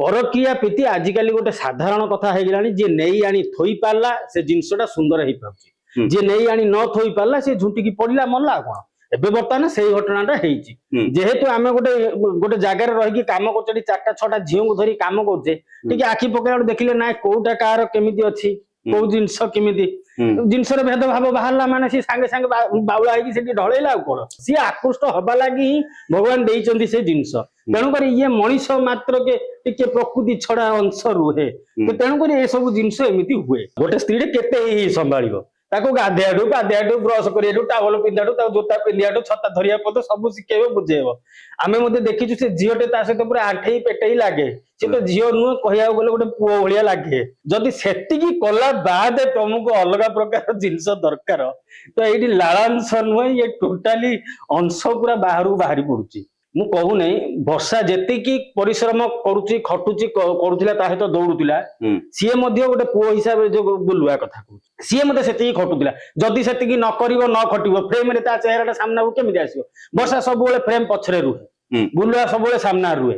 परकिया प्रीति आजिकल गोटे साधारण कथा हो गलानी जे नहीं आनी थोई पारला से जिनसटा सुंदर हो पाउची जे नहीं आनी न थोई पारला से झुंटिकी पड़ला मरला कौन एबे बर्तमान से घटनाटा होईची जेहेतु आमे गोटे गोटे जगार रही काम करछे 4टा 6टा झियो को धरी काम करछे टिके आखि पकेला देखिले ना कोउटा कार केमिति अछि को जिनस केमिति जिनस रे भेदभाव बाहरला माने सी संगे संगे बाउला होई सेठी ढळैला कोन सी आकृष्ट हबा लागि भगवान देइचंदी से जिनस तेणु करी ये मनीष मात्र के टिके प्रकृति छड़ा अंश रुहे तो तेणु करी ए सब जिनस एमिति हुए गोटे स्त्री केते ही संभाळिबो ताको गाधेयाडू ब्रश करियाडू टावल पिंधाडू ता जोता पिंधियाडू छता धरिया पद सब शिखेबो बुझेबो आमे मते देखिछु से झियोटे ता सहित पूरा आठेई पेटेई लागे से तो झियो नु कहिया गले गोटे पुओ भलिया लागे जदि सेतिकी कला बाद तुमको अलग प्रकार जिनस दरकार तो एठी लालांश नुह ये टोटाली अंश पूरा बाहरी पड़ुची मु कहू नहीं वर्षा जेतिकी परिश्रम करूची खटुची करूथिला ता सहित दौड़ुथिला सीए मध्ये गोटे पुओ हिसाब जो बुलुआ कथा कहू सीए मते सेतिकी खटुथिला जदि सेतिकी न करिवो न खटिवो फ्रेम रे ता चेहराटा सामना केमिति आसीबो वर्षा सब बेले फ्रेम पछरे रुहे बुलुआ सब बेले सामना रुहे